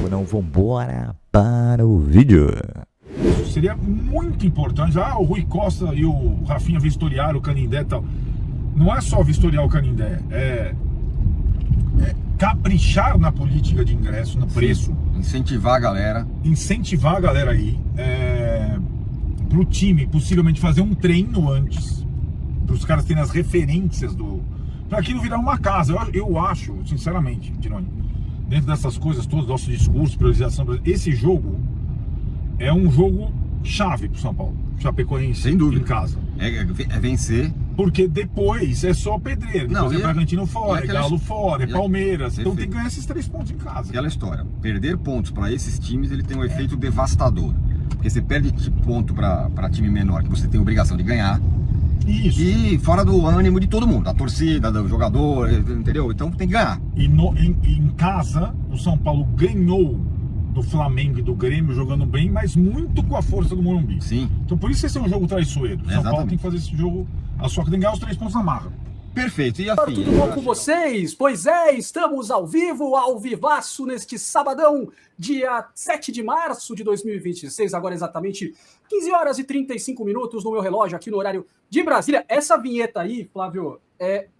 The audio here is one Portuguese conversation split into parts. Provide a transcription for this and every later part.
não, vambora para o vídeo. Seria muito importante. O Rui Costa e o Rafinha vistoriaram o Canindé e tal. Não é só vistoriar o Canindé, é caprichar na política de ingresso, no preço. Incentivar a galera. Incentivar a galera aí. Pro time, possivelmente fazer um treino antes. Para os caras terem as referências para aquilo virar uma casa. Eu acho, sinceramente, Tironi, dentro dessas coisas todas, nosso discurso, priorização, esse jogo é um jogo chave pro São Paulo. Chapecoense, sem dúvida, em casa. É vencer. Porque depois é só pedreiro. Depois é Bragantino fora, é Galo fora, é Palmeiras. Então tem que ganhar esses 3 pontos em casa. Aquela história. Perder pontos para esses times, ele tem um efeito devastador. Porque você perde ponto para time menor, que você tem obrigação de ganhar. Isso. E fora do ânimo de todo mundo, da torcida, do jogador, entendeu? Então tem que ganhar. E em casa, o São Paulo ganhou do Flamengo e do Grêmio jogando bem, mas muito com a força do Morumbi. Sim. Então por isso esse é um jogo traiçoeiro. O São Paulo tem que fazer esse jogo, só que tem que ganhar os 3 pontos na marra. Perfeito. E assim, tudo bom com vocês? Pois é, estamos ao vivo, ao vivaço, neste sabadão, dia 7 de março de 2026, agora exatamente 15 horas e 35 minutos no meu relógio, aqui no horário de Brasília. Essa vinheta aí, Flávio,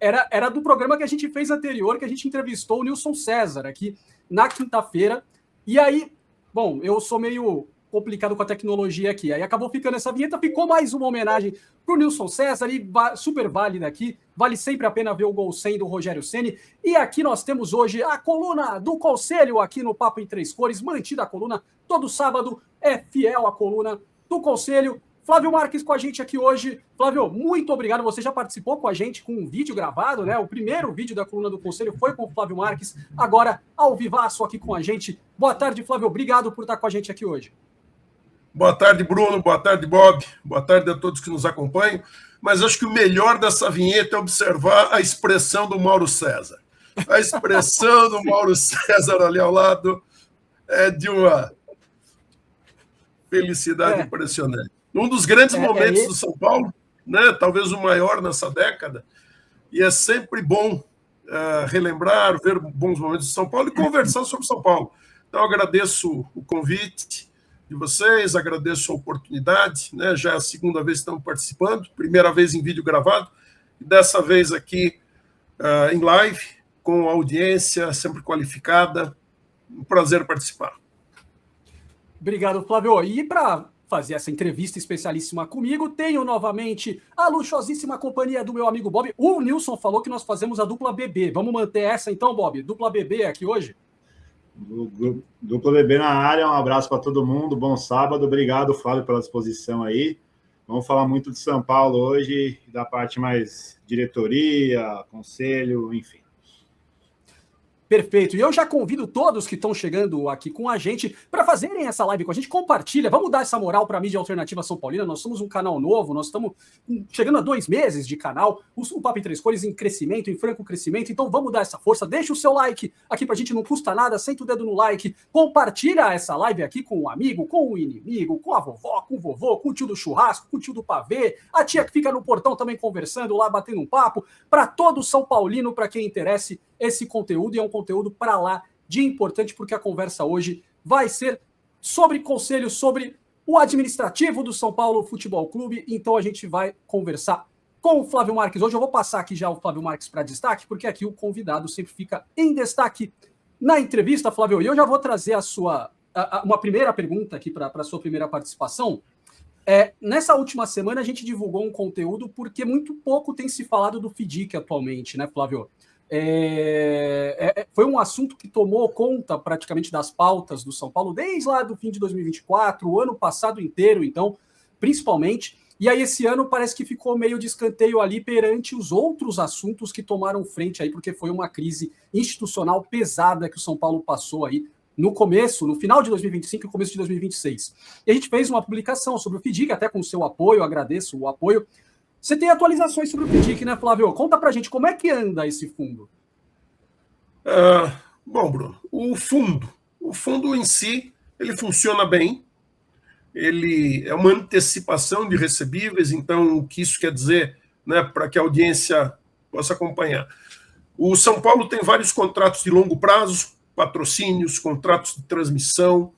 era do programa que a gente fez anterior, que a gente entrevistou o Nilson César aqui na quinta-feira. E aí, bom, eu sou meio complicado com a tecnologia aqui. Aí acabou ficando essa vinheta, ficou mais uma homenagem pro Nilson César e super válida aqui. Vale sempre a pena ver o gol 100 do Rogério Ceni. E aqui nós temos hoje a coluna do Conselho aqui no Papo em Três Cores, mantida a coluna todo sábado, é fiel a coluna do Conselho. Flávio Marques com a gente aqui hoje. Flávio, muito obrigado. Você já participou com a gente com um vídeo gravado, né? O primeiro vídeo da coluna do Conselho foi com o Flávio Marques. Agora, ao vivaço aqui com a gente. Boa tarde, Flávio. Obrigado por estar com a gente aqui hoje. Boa tarde, Bruno. Boa tarde, Bob. Boa tarde a todos que nos acompanham. Mas acho que o melhor dessa vinheta é observar a expressão do Mauro César. A expressão do Mauro César ali ao lado é de uma felicidade impressionante. Um dos grandes momentos do São Paulo, né? Talvez o maior nessa década, e é sempre bom relembrar, ver bons momentos do São Paulo e conversar sobre São Paulo. Então, eu agradeço o convite de vocês, agradeço a oportunidade, né? Já é a segunda vez que estamos participando, primeira vez em vídeo gravado, e dessa vez aqui em live, com audiência sempre qualificada. Um prazer participar. Obrigado, Flávio. E para fazer essa entrevista especialíssima comigo, tenho novamente a luxuosíssima companhia do meu amigo Bob. O Nilson falou que nós fazemos a dupla BB. Vamos manter essa então, Bob? Dupla BB aqui hoje? Dupla BB na área, um abraço para todo mundo, bom sábado, obrigado, Flávio, pela disposição aí. Vamos falar muito de São Paulo hoje, da parte mais diretoria, conselho, enfim. Perfeito. E eu já convido todos que estão chegando aqui com a gente para fazerem essa live com a gente. Compartilha, vamos dar essa moral para a mídia alternativa São Paulina. Nós somos um canal novo, nós estamos chegando a 2 meses de canal. O Papo em Três Cores em crescimento, em franco crescimento. Então vamos dar essa força. Deixa o seu like aqui para a gente, não custa nada. Senta o dedo no like. Compartilha essa live aqui com o amigo, com o inimigo, com a vovó, com o vovô, com o tio do churrasco, com o tio do pavê, a tia que fica no portão também conversando lá, batendo um papo. Para todo São Paulino, para quem interesse esse conteúdo, e é um conteúdo para lá de importante, porque a conversa hoje vai ser sobre conselho, sobre o administrativo do São Paulo Futebol Clube. Então a gente vai conversar com o Flávio Marques. Hoje eu vou passar aqui já o Flávio Marques para destaque, porque aqui o convidado sempre fica em destaque na entrevista, Flávio. E eu já vou trazer uma primeira pergunta aqui para a sua primeira participação. Nessa última semana a gente divulgou um conteúdo porque muito pouco tem se falado do FIDIC atualmente, né, Flávio? Foi um assunto que tomou conta praticamente das pautas do São Paulo desde lá do fim de 2024, o ano passado inteiro, então, principalmente. E aí esse ano parece que ficou meio de escanteio ali perante os outros assuntos que tomaram frente aí, porque foi uma crise institucional pesada que o São Paulo passou aí no final de 2025 e começo de 2026. E a gente fez uma publicação sobre o FIDIC, até com o seu apoio, agradeço o apoio. Você tem atualizações sobre o FIDIC, né, Flávio? Conta pra gente como é que anda esse fundo. Bom, Bruno, o fundo em si, ele funciona bem. Ele é uma antecipação de recebíveis, então o que isso quer dizer, né, para que a audiência possa acompanhar. O São Paulo tem vários contratos de longo prazo, patrocínios, contratos de transmissão,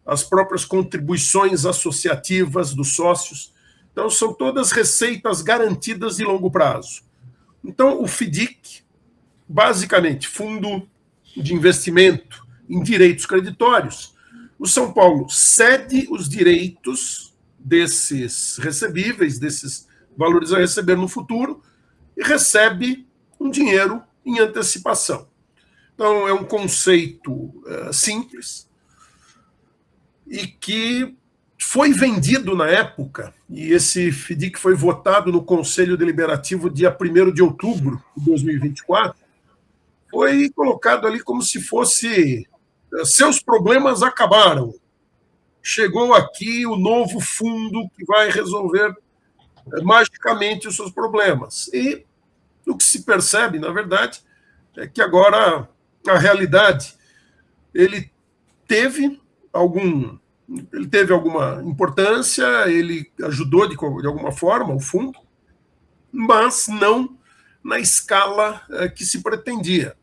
as próprias contribuições associativas dos sócios. Então, são todas receitas garantidas de longo prazo. Então, o FDIC, basicamente, fundo de investimento em direitos creditórios, o São Paulo cede os direitos desses recebíveis, desses valores a receber no futuro, e recebe um dinheiro em antecipação. Então, é um conceito simples e que foi vendido na época, e esse FDIC foi votado no Conselho Deliberativo dia 1º de outubro de 2024, foi colocado ali como se fosse seus problemas acabaram. Chegou aqui o novo fundo que vai resolver magicamente os seus problemas. E o que se percebe, na verdade, é que agora a realidade ele teve alguma importância, ele ajudou de alguma forma o fundo, mas não na escala que se pretendia.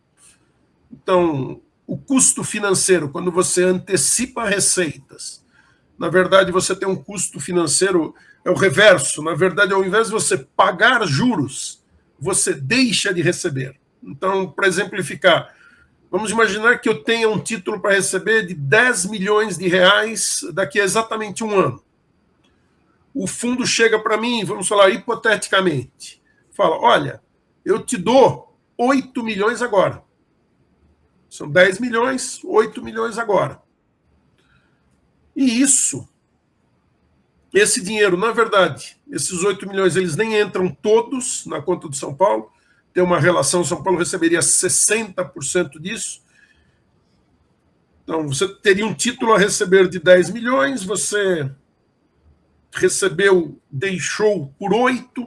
Então, o custo financeiro, quando você antecipa receitas, na verdade você tem um custo financeiro, é o reverso, na verdade, ao invés de você pagar juros, você deixa de receber. Então, para exemplificar, vamos imaginar que eu tenha um título para receber de 10 milhões de reais daqui a exatamente um ano. O fundo chega para mim, vamos falar hipoteticamente, fala, olha, eu te dou 8 milhões agora. São 10 milhões, 8 milhões agora. E esse dinheiro, na verdade, esses 8 milhões, eles nem entram todos na conta do São Paulo, tem uma relação, São Paulo receberia 60% disso. Então, você teria um título a receber de 10 milhões, você recebeu, deixou por 8,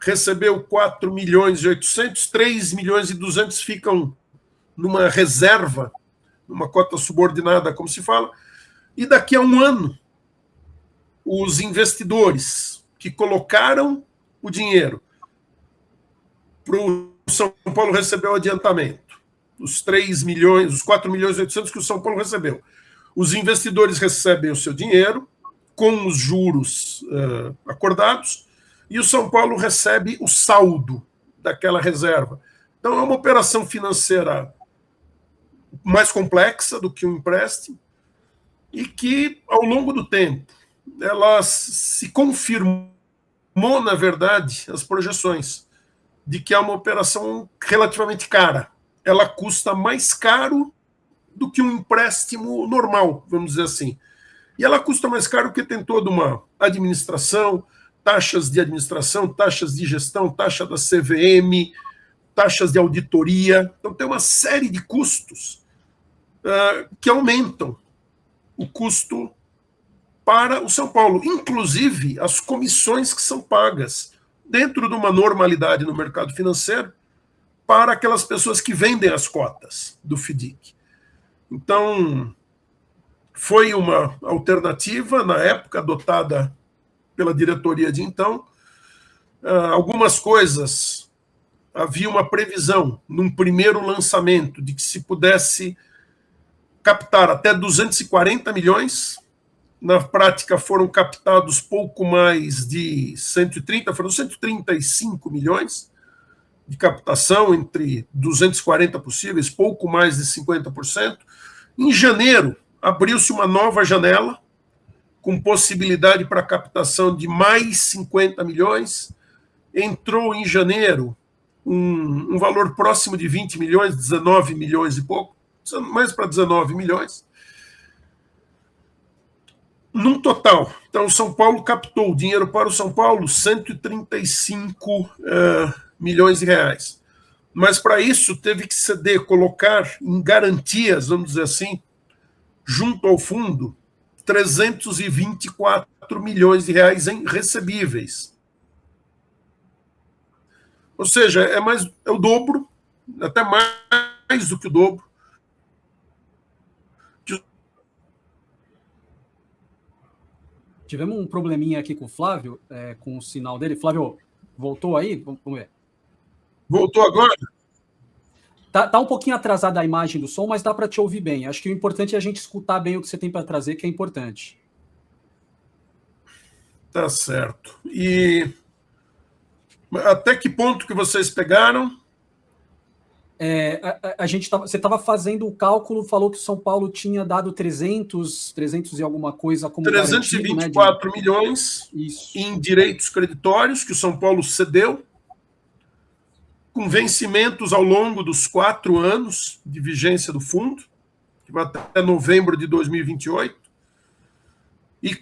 recebeu 4 milhões e 800, 3 milhões e 200 ficam numa reserva, numa cota subordinada, como se fala, e daqui a um ano, os investidores que colocaram o dinheiro para o São Paulo receber o adiantamento, os 3 milhões, os 4 milhões e 800 que o São Paulo recebeu. Os investidores recebem o seu dinheiro com os juros acordados e o São Paulo recebe o saldo daquela reserva. Então, é uma operação financeira mais complexa do que um empréstimo e que, ao longo do tempo, ela se confirmou, na verdade, as projeções de que é uma operação relativamente cara. Ela custa mais caro do que um empréstimo normal, vamos dizer assim. E ela custa mais caro porque tem toda uma administração, taxas de administração, taxas de gestão, taxa da CVM, taxas de auditoria. Então tem uma série de custos que aumentam o custo para o São Paulo, inclusive as comissões que são pagas dentro de uma normalidade no mercado financeiro para aquelas pessoas que vendem as cotas do FDIC. Então, foi uma alternativa, na época, adotada pela diretoria de então. Algumas coisas, havia uma previsão, num primeiro lançamento, de que se pudesse captar até 240 milhões. Na prática, foram captados pouco mais de 130, foram 135 milhões de captação, entre 240 possíveis, pouco mais de 50%. Em janeiro, abriu-se uma nova janela, com possibilidade para captação de mais 50 milhões. Entrou em janeiro um valor próximo de 20 milhões, 19 milhões e pouco, mais para 19 milhões. Num total, então, o São Paulo captou dinheiro para o São Paulo, 135 milhões de reais. Mas, para isso, teve que ceder, colocar em garantias, vamos dizer assim, junto ao fundo, 324 milhões de reais em recebíveis. Ou seja, é o dobro, até mais do que o dobro. Tivemos um probleminha aqui com o Flávio, com o sinal dele. Flávio, voltou aí? Vamos ver. Voltou agora? Tá um pouquinho atrasada a imagem do som, mas dá para te ouvir bem. Acho que o importante é a gente escutar bem o que você tem para trazer, que é importante. Tá certo. E até que ponto que vocês pegaram? Você estava fazendo o cálculo, falou que o São Paulo tinha dado 300 e alguma coisa como 324 garantido, né, milhões Isso. Em direitos creditórios que o São Paulo cedeu, com vencimentos ao longo dos 4 anos de vigência do fundo, que vai até novembro de 2028, e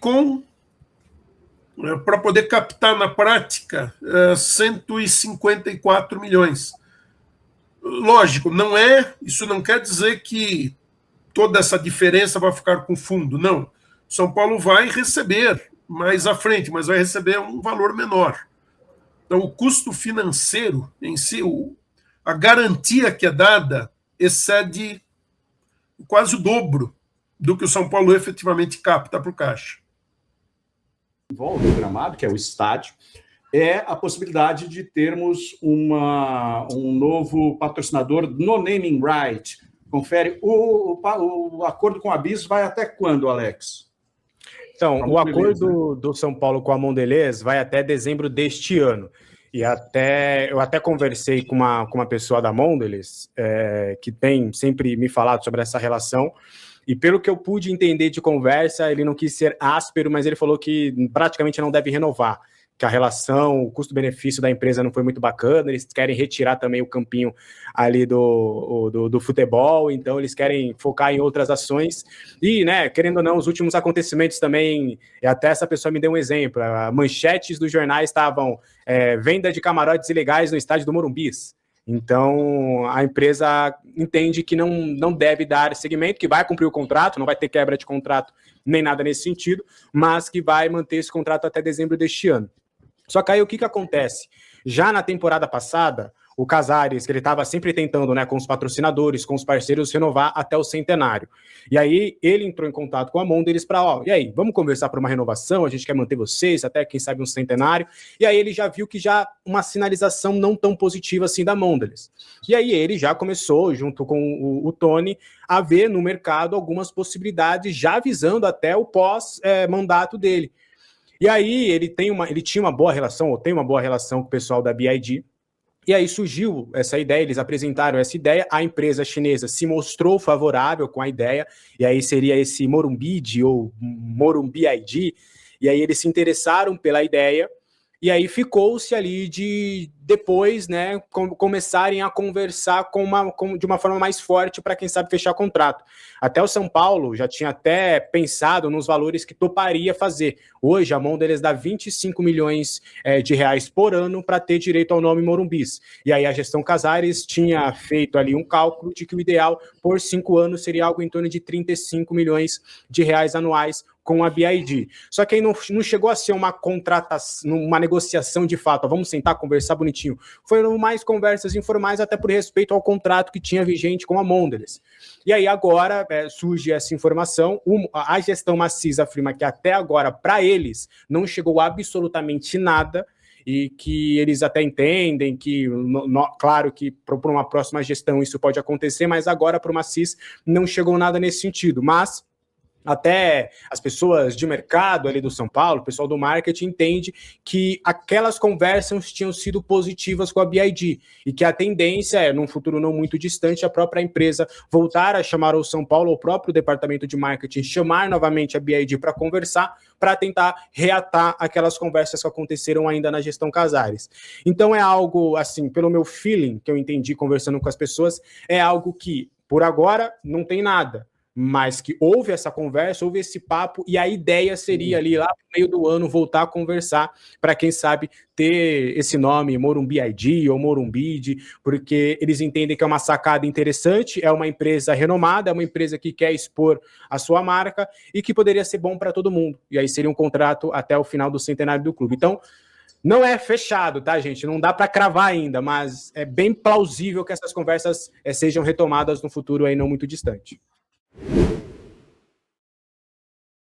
para poder captar na prática 154 milhões. Lógico, isso não quer dizer que toda essa diferença vai ficar com o fundo, não. São Paulo vai receber mais à frente, mas vai receber um valor menor. Então, o custo financeiro em si, a garantia que é dada, excede quase o dobro do que o São Paulo efetivamente capta para o caixa. Envolve o gramado, que é o estádio, é a possibilidade de termos um novo patrocinador no naming right. Confere, o acordo com a BIS vai até quando, Alex? Então, o acordo do São Paulo com a Mondelez vai até dezembro deste ano. E eu até conversei com uma pessoa da Mondelez, que tem sempre me falado sobre essa relação, e pelo que eu pude entender de conversa, ele não quis ser áspero, mas ele falou que praticamente não deve renovar, que a relação, o custo-benefício da empresa não foi muito bacana, eles querem retirar também o campinho ali do futebol, então eles querem focar em outras ações, e, né, querendo ou não, os últimos acontecimentos também, até essa pessoa me deu um exemplo, manchetes dos jornais estavam venda de camarotes ilegais no estádio do Morumbis. Então, a empresa entende que não deve dar seguimento, que vai cumprir o contrato, não vai ter quebra de contrato nem nada nesse sentido, mas que vai manter esse contrato até dezembro deste ano. Só que aí o que acontece? Já na temporada passada, o Casares, que ele estava sempre tentando, né, com os patrocinadores, com os parceiros, renovar até o centenário. E aí ele entrou em contato com a Mondelez para, e aí, vamos conversar para uma renovação, a gente quer manter vocês, até quem sabe um centenário. E aí ele já viu que já uma sinalização não tão positiva assim da Mondelez. E aí ele já começou, junto com o Tony, a ver no mercado algumas possibilidades, já visando até o pós-mandato dele. E aí ele tinha uma boa relação, ou tem uma boa relação com o pessoal da BID. E aí surgiu essa ideia, eles apresentaram essa ideia, a empresa chinesa se mostrou favorável com a ideia, e aí seria esse Morumbid ou Morumbid, e aí eles se interessaram pela ideia, e aí ficou-se ali de depois, né, começarem a conversar de uma forma mais forte para quem sabe fechar contrato. Até o São Paulo já tinha até pensado nos valores que toparia fazer. Hoje a Mondelez dá 25 milhões de reais por ano para ter direito ao nome Morumbis. E aí a gestão Casares tinha feito ali um cálculo de que o ideal por 5 anos seria algo em torno de 35 milhões de reais anuais com a BID. Só que aí não chegou a ser uma contratação, uma negociação de fato, vamos sentar, conversar bonitinho. Foram mais conversas informais, até por respeito ao contrato que tinha vigente com a Mondelez. E aí agora surge essa informação, a gestão Maciz afirma que até agora, para eles, não chegou absolutamente nada, e que eles até entendem que, claro que para uma próxima gestão isso pode acontecer, mas agora para o Maciz não chegou nada nesse sentido, mas até as pessoas de mercado ali do São Paulo, o pessoal do marketing entende que aquelas conversas tinham sido positivas com a BID e que a tendência é, num futuro não muito distante, a própria empresa voltar a chamar o São Paulo, o próprio departamento de marketing, chamar novamente a BID para conversar, para tentar reatar aquelas conversas que aconteceram ainda na gestão Casares. Então é algo, assim, pelo meu feeling, que eu entendi conversando com as pessoas, é algo que, por agora, não tem nada, mas que houve essa conversa, houve esse papo, e a ideia seria ali, lá no meio do ano, voltar a conversar, para quem sabe ter esse nome, Morumbi ID ou Morumbid, porque eles entendem que é uma sacada interessante, é uma empresa renomada, é uma empresa que quer expor a sua marca, e que poderia ser bom para todo mundo, e aí seria um contrato até o final do centenário do clube. Então, não é fechado, tá, gente? Não dá para cravar ainda, mas é bem plausível que essas conversas sejam retomadas no futuro aí não muito distante.